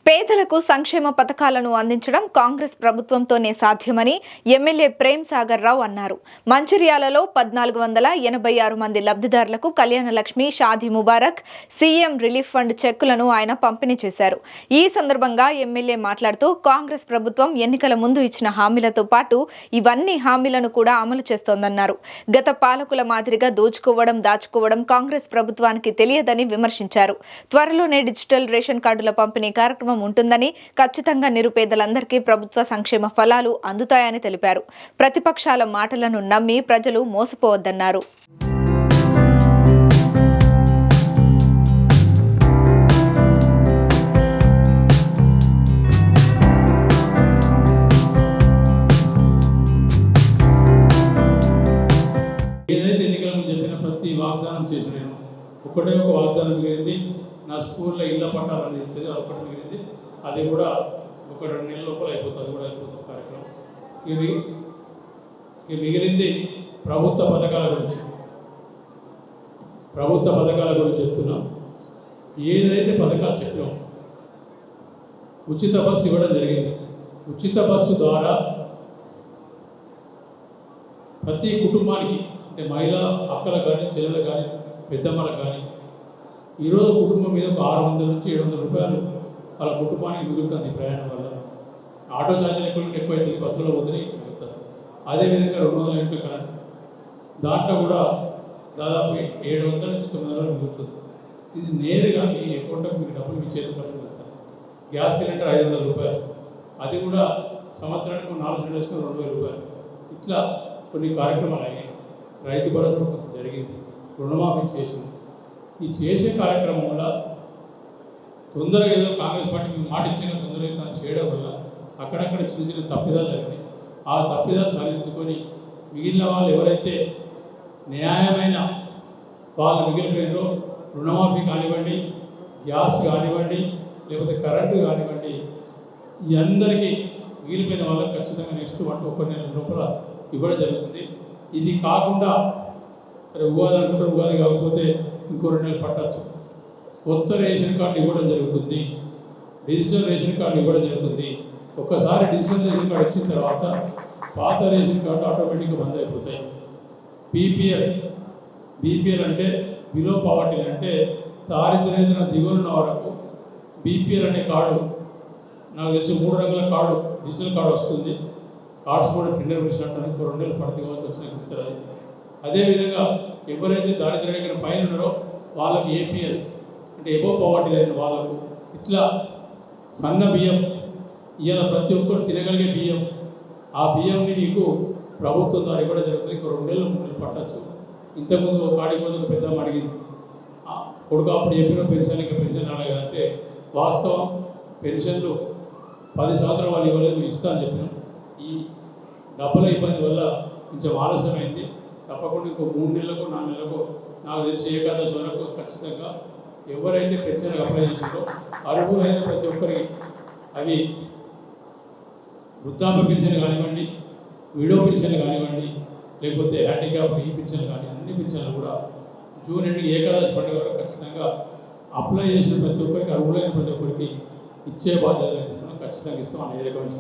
పేదలకు సంక్షేమ పథకాలను అందించడం కాంగ్రెస్ ప్రభుత్వంతోనే సాధ్యమని ఎమ్మెల్యే ప్రేమ్ సాగర్ రావు అన్నారు. మంచిర్యాలలో 1486 మంది లబ్ధిదారులకు Kalyana Lakshmi, Shaadi Mubarak, CM relief fund చెక్కులను ఆయన పంపిణీ చేశారు. ఈ సందర్భంగా ఎమ్మెల్యే మాట్లాడుతూ కాంగ్రెస్ ప్రభుత్వం ఎన్నికల ముందు ఇచ్చిన హామీలతో పాటు ఇవన్నీ హామీలను కూడా అమలు చేస్తోందన్నారు. గత పాలకుల మాదిరిగా దోచుకోవడం, దాచుకోవడం కాంగ్రెస్ ప్రభుత్వానికి తెలియదని విమర్శించారు. త్వరలోనే డిజిటల్ రేషన్ కార్డుల పంపిణీ కార్యక్రమం ఉంటుందని, ఖచ్చితంగా నిరుపేదలందరికీ ప్రభుత్వ సంక్షేమ ఫలాలు అందుతాయని తెలిపారు. ప్రతిపక్షాల మాటలను నమ్మి ప్రజలు మోసపోవద్దన్నారు. ఏదైతే ఎన్నికలను చెప్పిన ప్రతి వాగ్దానం చేసిన ఒకటే ఒక వాగ్దానం మిగిలింది. నా స్కూల్లో ఇళ్ళ పట్టాలని చెప్తుంది, ఒకటి మిగిలింది. అది కూడా ఒక 2 నెలల లోపల అయిపోతుంది. అది కూడా అయిపోతుంది కార్యక్రమం. ఇది మిగిలింది ప్రభుత్వ పథకాల గురించి చెప్తున్నాం. ఏదైతే పథకాలు చెప్పాం, ఉచిత బస్సు ఇవ్వడం జరిగింది. ఉచిత బస్సు ద్వారా ప్రతి కుటుంబానికి, అంటే మహిళా అక్కలకు కానీ, చెల్లెలకు కానీ, పెద్దమ్మలకు కానీ, ఈరోజు కుటుంబం మీద ఒక 600 నుంచి 700 రూపాయలు వాళ్ళ కుటుంబానికి మిగులుతుంది ప్రయాణం వల్ల. ఆటో ఛార్జీలు ఎక్కువ అవుతుంది, బస్సులో వదిలి మిగులుతుంది. అదేవిధంగా 200 ఇంట్లో కరెంట్, దాంట్లో కూడా దాదాపు 700 నుంచి 900 మిగులుతుంది. ఇది నేరుగా మీ అకౌంట్కి మీకు డబ్బులు మీ చేతి పట్టుకు వెళ్తారు. గ్యాస్ సిలిండర్ 500 రూపాయలు, అది కూడా సంవత్సరానికి 4 సిలిండర్స్కి 2000 రూపాయలు. ఇట్లా కొన్ని కార్యక్రమాలు అయినాయి. రైతు భరోసా జరిగింది, రుణమాఫీ చేసింది. ఈ చేసే కార్యక్రమం వల్ల తొందరగా ఏదో కాంగ్రెస్ పార్టీకి మాట ఇచ్చిన తొందరగా తను చేయడం వల్ల అక్కడక్కడ చిన్న చిన్న తప్పిదాలు జరిగినాయి. ఆ తప్పిదాలు సరిదిద్దుకొని మిగిలిన వాళ్ళు ఎవరైతే న్యాయమైన వాళ్ళు మిగిలిపోయినో, రుణమాఫీ కానివ్వండి, గ్యాస్ కానివ్వండి, లేకపోతే కరెంటు కానివ్వండి, ఈ అందరికీ మిగిలిపోయిన వాళ్ళకి ఖచ్చితంగా నెక్స్ట్ 1 నెల లోపల ఇవ్వడం జరుగుతుంది. ఇది కాకుండా ఉగాది అనుకుంటే ఉగాది కాకపోతే ఇంకో 2 నెలలు పట్టచ్చు. కొత్త రేషన్ కార్డు ఇవ్వడం జరుగుతుంది, డిజిటల్ రేషన్ కార్డు ఇవ్వడం జరుగుతుంది. ఒక్కసారి డిజిటల్ రేషన్ కార్డు ఇచ్చిన తర్వాత పాత రేషన్ కార్డు ఆటోమేటిక్గా బంద్ అయిపోతాయి. బీపీఎల్ అంటే బిలో పావర్టీ, అంటే దారిద్ర్య దిగులున్న వరకు బీపీఎల్ అనే కార్డు, నాకు తెలిసి 3 రంగుల కార్డు, డిజిటల్ కార్డు వస్తుంది. కార్డ్స్ కూడా ప్రింటర్ పెట్టినట్టు ఇంకో 2 నెలలు పడితే కావచ్చు వచ్చిన ఇస్తారు. అదేవిధంగా ఎవరైతే దారిద్ర్య పైన ఉన్నారో వాళ్ళకి ఏపీఎల్, అంటే ఎబో పావర్టీ లేని వాళ్ళకు, ఇట్లా సన్న బియ్యం ఇవాళ ప్రతి ఒక్కరు తినగలిగే బియ్యం, ఆ బియ్యంని నీకు ప్రభుత్వం ద్వారా ఇవ్వడం జరుగుతుంది. ఇంకో 2 నెలలు 3 నెలలు పట్టచ్చు. ఇంతకుముందు ఒక కాడికి ముందు పెద్ద అడిగింది, కొడుకు అప్పుడు చెప్పిన పెన్షన్ ఇంకా పెన్షన్ రాలేదంటే వాస్తవం. పెన్షన్లు 10 సంవత్సరాలు వాళ్ళు ఇవ్వలేదు, ఇస్తా అని చెప్పినాం. ఈ డబ్బుల ఇబ్బంది వల్ల కొంచెం ఆలస్యమైంది. తప్పకుండా ఇంకో 3 నెలలకు 4 నెలలకు నాకు తెలిసి ఏకాదశి వరకు ఖచ్చితంగా ఎవరైతే పెన్షన్కి అప్లై చేసిందో అర్హులైన ప్రతి ఒక్కరికి, అవి వృద్ధాప్య పెన్షన్ కానివ్వండి, విడో పెన్షన్ కానివ్వండి, లేకపోతే హ్యాండిక్యాప్ ఈ పెన్షన్ కానీ, అన్ని పెన్షన్లు కూడా జూన్ 2 ఏకాదశి పండుగ వరకు ఖచ్చితంగా అప్లై చేసిన ప్రతి ఒక్కరికి, అర్హులైన ప్రతి ఒక్కరికి ఇచ్చే బాధ్యత ఖచ్చితంగా ఇస్తాం. ఏ రకమైన